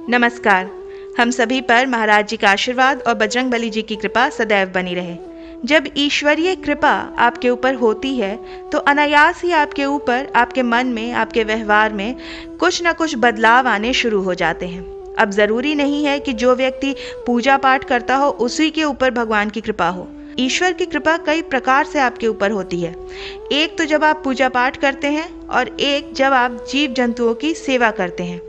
नमस्कार। हम सभी पर महाराज जी का आशीर्वाद और बजरंग बली जी की कृपा सदैव बनी रहे। जब ईश्वरीय कृपा आपके ऊपर होती है तो अनायास ही आपके ऊपर, आपके मन में, आपके व्यवहार में कुछ न कुछ बदलाव आने शुरू हो जाते हैं। अब जरूरी नहीं है कि जो व्यक्ति पूजा पाठ करता हो उसी के ऊपर भगवान की कृपा हो। ईश्वर की कृपा कई प्रकार से आपके ऊपर होती है। एक तो जब आप पूजा पाठ करते हैं और एक जब आप जीव जंतुओं की सेवा करते हैं।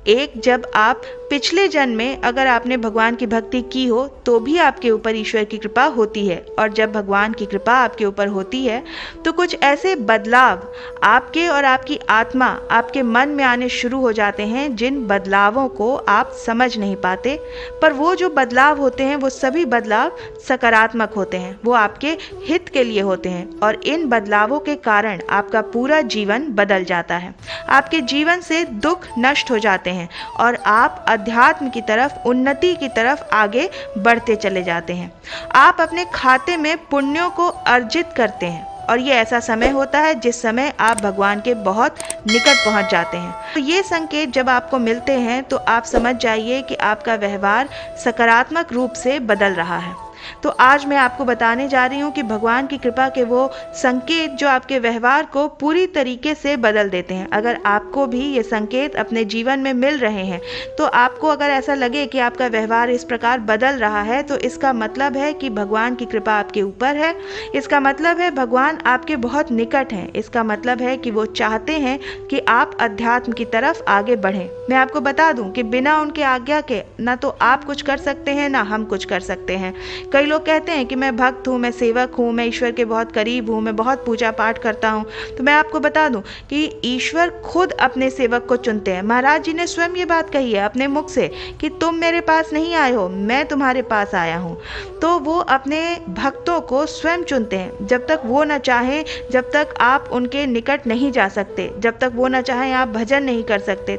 एक जब आप पिछले जन्म में अगर आपने भगवान की भक्ति की हो तो भी आपके ऊपर ईश्वर की कृपा होती है। और जब भगवान की कृपा आपके ऊपर होती है तो कुछ ऐसे बदलाव आपके और आपकी आत्मा, आपके मन में आने शुरू हो जाते हैं जिन बदलावों को आप समझ नहीं पाते। पर वो जो बदलाव होते हैं वो सभी बदलाव सकारात्मक होते हैं, वो आपके हित के लिए होते हैं। और इन बदलावों के कारण आपका पूरा जीवन बदल जाता है। आपके जीवन से दुख नष्ट हो जाते हैं और आप अध्यात्म की तरफ, उन्नति की तरफ आगे बढ़ते चले जाते हैं। आप अपने खाते में पुण्यों को अर्जित करते हैं और ये ऐसा समय होता है जिस समय आप भगवान के बहुत निकट पहुंच जाते हैं। तो ये संकेत जब आपको मिलते हैं तो आप समझ जाइए कि आपका व्यवहार सकारात्मक रूप से बदल रहा है। तो आज मैं आपको बताने जा रही हूँ कि भगवान की कृपा के वो संकेत जो आपके व्यवहार को पूरी तरीके से बदल देते हैं। अगर आपको भी ये संकेत अपने जीवन में मिल रहे हैं तो आपको अगर ऐसा लगे कि आपका व्यवहार इस प्रकार बदल रहा है तो इसका मतलब है कि भगवान की कृपा आपके ऊपर है। इसका मतलब है भगवान आपके बहुत निकट हैं। इसका मतलब है कि वो चाहते हैं कि आप अध्यात्म की तरफ आगे बढ़ें। मैं आपको बता दूं कि बिना उनके आज्ञा के ना तो आप कुछ कर सकते हैं ना हम कुछ कर सकते हैं। कई लोग कहते हैं कि मैं भक्त हूँ, मैं सेवक हूँ, मैं ईश्वर के बहुत करीब हूँ, मैं बहुत पूजा पाठ करता हूँ। तो मैं आपको बता दूं कि ईश्वर खुद अपने सेवक को चुनते हैं। महाराज जी ने स्वयं ये बात कही है अपने मुख से कि तुम मेरे पास नहीं आए हो, मैं तुम्हारे पास आया हूँ। तो वो अपने भक्तों को स्वयं चुनते हैं। जब तक वो न चाहें, जब तक आप उनके निकट नहीं जा सकते, जब तक वो न चाहें आप भजन नहीं कर सकते,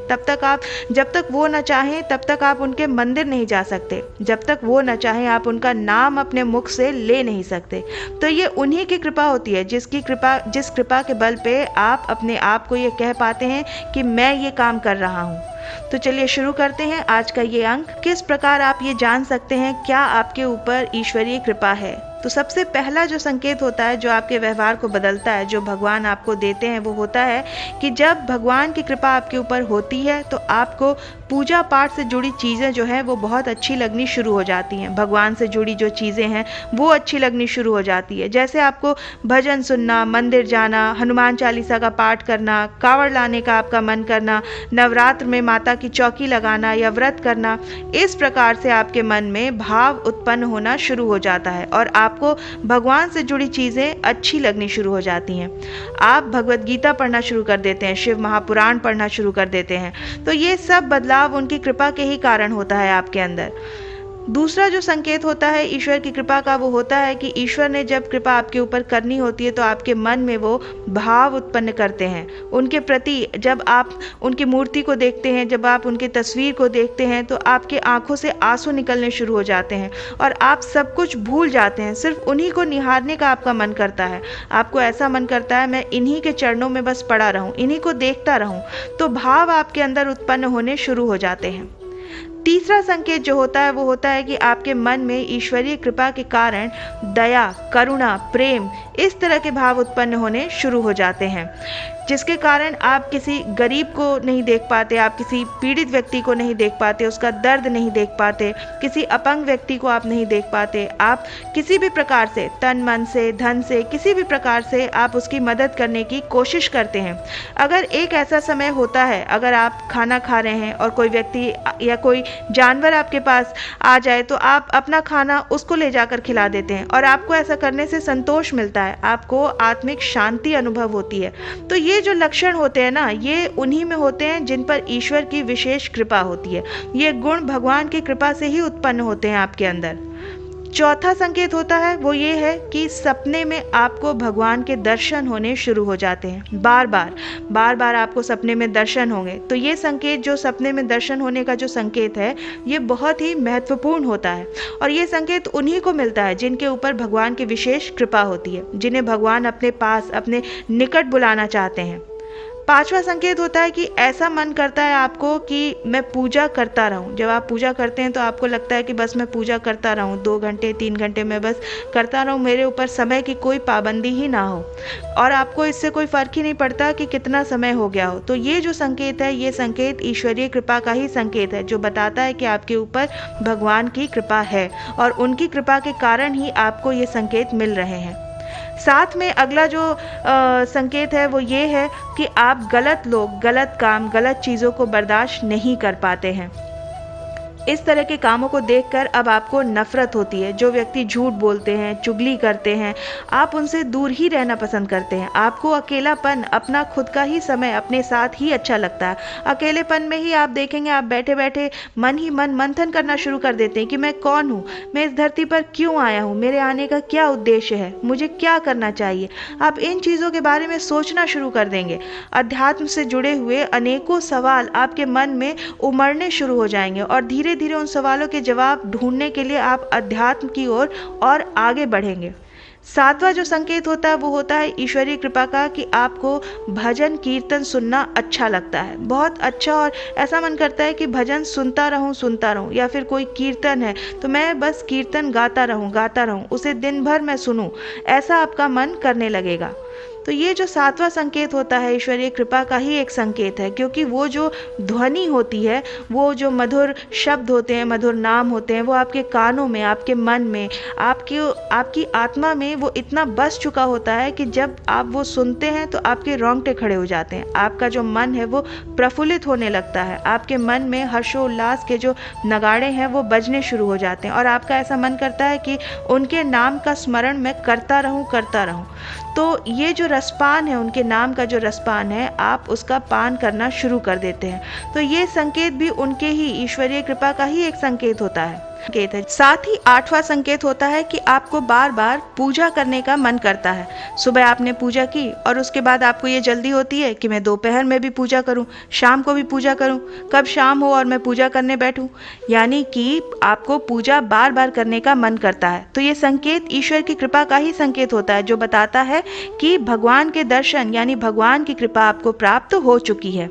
जब तक वो न चाहें तब तक आप उनके मंदिर नहीं जा सकते, जब तक वो न चाहें आप उनका नाम अपने मुख से ले नहीं सकते। तो ये उन्हीं की कृपा होती है जिस कृपा के बल पे आप अपने आप को ये कह पाते हैं कि मैं ये काम कर रहा हूँ। तो चलिए शुरू करते हैं आज का ये अंक। किस प्रकार आप ये जान सकते हैं क्या आपके ऊपर ईश्वरीय कृपा है। तो सबसे पहला जो संकेत होता है जो आपके व्यवहार को बदलता है, जो भगवान आपको देते हैं, वो होता है कि जब भगवान की कृपा आपके ऊपर होती है तो आपको पूजा पाठ से जुड़ी चीज़ें जो हैं वो बहुत अच्छी लगनी शुरू हो जाती हैं। भगवान से जुड़ी जो चीज़ें हैं वो अच्छी लगनी शुरू हो जाती है। जैसे आपको भजन सुनना, मंदिर जाना, हनुमान चालीसा का पाठ करना, कांवड़ लाने का आपका मन करना, नवरात्र में माता की चौकी लगाना या व्रत करना, इस प्रकार से आपके मन में भाव उत्पन्न होना शुरू हो जाता है और आपको भगवान से जुड़ी चीज़ें अच्छी लगनी शुरू हो जाती हैं। आप भगवत गीता पढ़ना शुरू कर देते हैं, शिव महापुराण पढ़ना शुरू कर देते हैं। तो ये सब बदलाव उनकी कृपा के ही कारण होता है आपके अंदर। दूसरा जो संकेत होता है ईश्वर की कृपा का वो होता है कि ईश्वर ने जब कृपा आपके ऊपर करनी होती है तो आपके मन में वो भाव उत्पन्न करते हैं उनके प्रति। जब आप उनकी मूर्ति को देखते हैं, जब आप उनकी तस्वीर को देखते हैं तो आपके आंखों से आंसू निकलने शुरू हो जाते हैं और आप सब कुछ भूल जाते हैं। सिर्फ उन्हीं को निहारने का आपका मन करता है। आपको ऐसा मन करता है मैं इन्हीं के चरणों में बस पड़ा रहूं, इन्हीं को देखता रहूं। तो भाव आपके अंदर उत्पन्न होने शुरू हो जाते हैं। तीसरा संकेत जो होता है वो होता है कि आपके मन में ईश्वरीय कृपा के कारण दया, करुणा, प्रेम, इस तरह के भाव उत्पन्न होने शुरू हो जाते हैं जिसके कारण आप किसी गरीब को नहीं देख पाते, आप किसी पीड़ित व्यक्ति को नहीं देख पाते, उसका दर्द नहीं देख पाते, किसी अपंग व्यक्ति को आप नहीं देख पाते। आप किसी भी प्रकार से, तन मन से, धन से, किसी भी प्रकार से आप उसकी मदद करने की कोशिश करते हैं। अगर एक ऐसा समय होता है, अगर आप खाना खा रहे हैं और कोई व्यक्ति या कोई जानवर आपके पास आ जाए तो आप अपना खाना उसको ले जाकर खिला देते हैं और आपको ऐसा करने से संतोष मिलता है, आपको आत्मिक शांति अनुभव होती है। तो ये जो लक्षण होते हैं ना, ये उन्हीं में होते हैं जिन पर ईश्वर की विशेष कृपा होती है। ये गुण भगवान की कृपा से ही उत्पन्न होते हैं आपके अंदर। चौथा संकेत होता है वो ये है कि सपने में आपको भगवान के दर्शन होने शुरू हो जाते हैं। बार बार आपको सपने में दर्शन होंगे। तो ये संकेत, जो सपने में दर्शन होने का जो संकेत है, ये बहुत ही महत्वपूर्ण होता है और ये संकेत उन्हीं को मिलता है जिनके ऊपर भगवान की विशेष कृपा होती है, जिन्हें भगवान अपने पास, अपने निकट बुलाना चाहते हैं। 5वां संकेत होता है कि ऐसा मन करता है आपको कि मैं पूजा करता रहूं। जब आप पूजा करते हैं तो आपको लगता है कि बस मैं पूजा करता रहूं, 2 घंटे 3 घंटे मैं बस करता रहूं, मेरे ऊपर समय की कोई पाबंदी ही ना हो और आपको इससे कोई फर्क ही नहीं पड़ता कि कितना समय हो गया हो। तो ये जो संकेत है, ये संकेत ईश्वरीय कृपा का ही संकेत है, जो बताता है कि आपके ऊपर भगवान की कृपा है और उनकी कृपा के कारण ही आपको ये संकेत मिल रहे हैं। साथ में अगला जो संकेत है वो ये है कि आप गलत लोग, गलत काम, गलत चीज़ों को बर्दाश्त नहीं कर पाते हैं। इस तरह के कामों को देखकर अब आपको नफरत होती है। जो व्यक्ति झूठ बोलते हैं, चुगली करते हैं, आप उनसे दूर ही रहना पसंद करते हैं। आपको अकेलापन, अपना खुद का ही समय अपने साथ ही अच्छा लगता है। अकेलेपन में ही आप देखेंगे, आप बैठे बैठे मन ही मन मंथन करना शुरू कर देते हैं कि मैं कौन हूँ, मैं इस धरती पर क्यों आया हूँ, मेरे आने का क्या उद्देश्य है, मुझे क्या करना चाहिए। आप इन चीज़ों के बारे में सोचना शुरू कर देंगे। अध्यात्म से जुड़े हुए अनेकों सवाल आपके मन में उमड़ने शुरू हो जाएंगे और धीरे धीरे उन सवालों के जवाब ढूंढने के लिए आप अध्यात्म की ओर और आगे बढ़ेंगे। 7वां जो संकेत होता है वो होता है ईश्वरीय कृपा का, कि आपको भजन कीर्तन सुनना अच्छा लगता है, बहुत अच्छा, और ऐसा मन करता है कि भजन सुनता रहूं, या फिर कोई कीर्तन है तो मैं बस कीर्तन गाता रहूं, उसे दिन भर मैं सुनूं, ऐसा आपका मन करने लगेगा। तो ये जो 7वां संकेत होता है ईश्वरीय कृपा का ही एक संकेत है, क्योंकि वो जो ध्वनि होती है, वो जो मधुर शब्द होते हैं, मधुर नाम होते हैं, वो आपके कानों में, आपके मन में, आपकी आत्मा में वो इतना बस चुका होता है कि जब आप वो सुनते हैं तो आपके रोंगटे खड़े हो जाते हैं। आपका जो मन है वो प्रफुल्लित होने लगता है, आपके मन में हर्षोल्लास के जो नगाड़े हैं वो बजने शुरू हो जाते हैं और आपका ऐसा मन करता है कि उनके नाम का स्मरण मैं करता रहूं। तो ये जो रसपान है, उनके नाम का जो रसपान है, आप उसका पान करना शुरू कर देते हैं। तो ये संकेत भी उनके ही ईश्वरीय कृपा का ही एक संकेत होता है। साथ ही 8वां संकेत होता है कि आपको बार बार पूजा करने का मन करता है। सुबह आपने पूजा की और उसके बाद आपको ये जल्दी होती है कि मैं दोपहर में भी पूजा करूं, शाम को भी पूजा करूं, कब शाम हो और मैं पूजा करने बैठूं, यानी कि आपको पूजा बार बार करने का मन करता है। तो ये संकेत ईश्वर की कृपा का ही संकेत होता है, जो बताता है कि भगवान के दर्शन यानी भगवान की कृपा आपको प्राप्त हो चुकी है।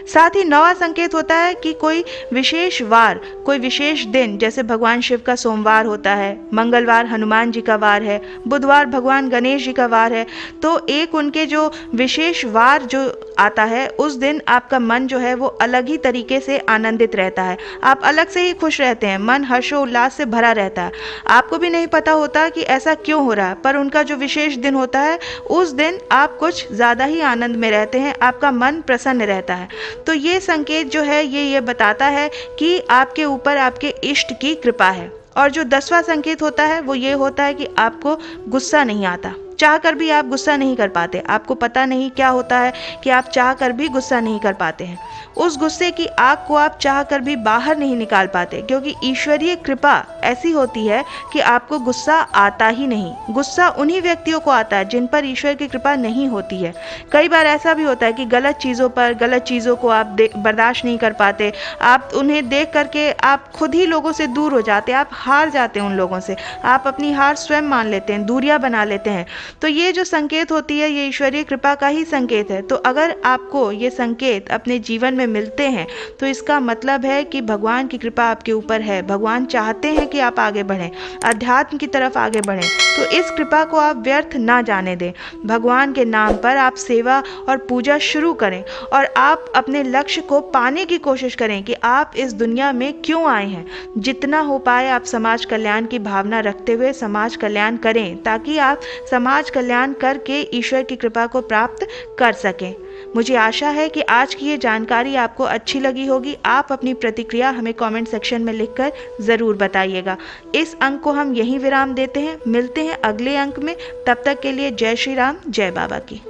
साथ ही 9वां संकेत होता है कि कोई विशेष वार, कोई विशेष दिन, जैसे भगवान शिव का सोमवार होता है, मंगलवार हनुमान जी का वार है, बुधवार भगवान गणेश जी का वार है, तो एक उनके जो विशेष वार जो आता है उस दिन आपका मन जो है वो अलग ही तरीके से आनंदित रहता है, आप अलग से ही खुश रहते हैं, मन हर्षोल्लास से भरा रहता है। आपको भी नहीं पता होता कि ऐसा क्यों हो रहा है, पर उनका जो विशेष दिन होता है उस दिन आप कुछ ज़्यादा ही आनंद में रहते हैं, आपका मन प्रसन्न रहता है। तो ये संकेत जो है ये बताता है कि आपके ऊपर आपके इष्ट की कृपा है। और जो 10वां संकेत होता है वो ये होता है कि आपको गुस्सा नहीं आता, चाह कर भी आप गुस्सा नहीं कर पाते। आपको पता नहीं क्या होता है कि आप चाह कर भी गुस्सा नहीं कर पाते हैं। उस गुस्से की आग को आप चाह कर भी बाहर नहीं निकाल पाते, क्योंकि ईश्वरीय कृपा ऐसी होती है कि आपको गुस्सा आता ही नहीं। गुस्सा उन्हीं व्यक्तियों को आता है जिन पर ईश्वर की कृपा नहीं होती है। कई बार ऐसा भी होता है कि गलत चीज़ों को आप बर्दाश्त नहीं कर पाते, आप उन्हें देख करके आप खुद ही लोगों से दूर हो जाते हैं, आप हार जाते हैं उन लोगों से, आप अपनी हार स्वयं मान लेते हैं, दूरियां बना लेते हैं। तो ये जो संकेत होती है ये ईश्वरीय कृपा का ही संकेत है। तो अगर आपको ये संकेत अपने जीवन में मिलते हैं तो इसका मतलब है कि भगवान की कृपा आपके ऊपर है, भगवान चाहते हैं कि आप आगे बढ़ें, अध्यात्म की तरफ आगे बढ़ें। तो इस कृपा को आप व्यर्थ ना जाने दें, भगवान के नाम पर आप सेवा और पूजा शुरू करें और आप अपने लक्ष्य को पाने की कोशिश करें कि आप इस दुनिया में क्यों आए हैं। जितना हो पाए आप समाज कल्याण की भावना रखते हुए समाज कल्याण करें, ताकि आप समाज कल्याण करके ईश्वर की कृपा को प्राप्त कर सकें। मुझे आशा है कि आज की ये जानकारी आपको अच्छी लगी होगी। आप अपनी प्रतिक्रिया हमें कमेंट सेक्शन में लिखकर ज़रूर बताइएगा। इस अंक को हम यहीं विराम देते हैं, मिलते हैं अगले अंक में। तब तक के लिए जय श्री राम, जय बाबा की।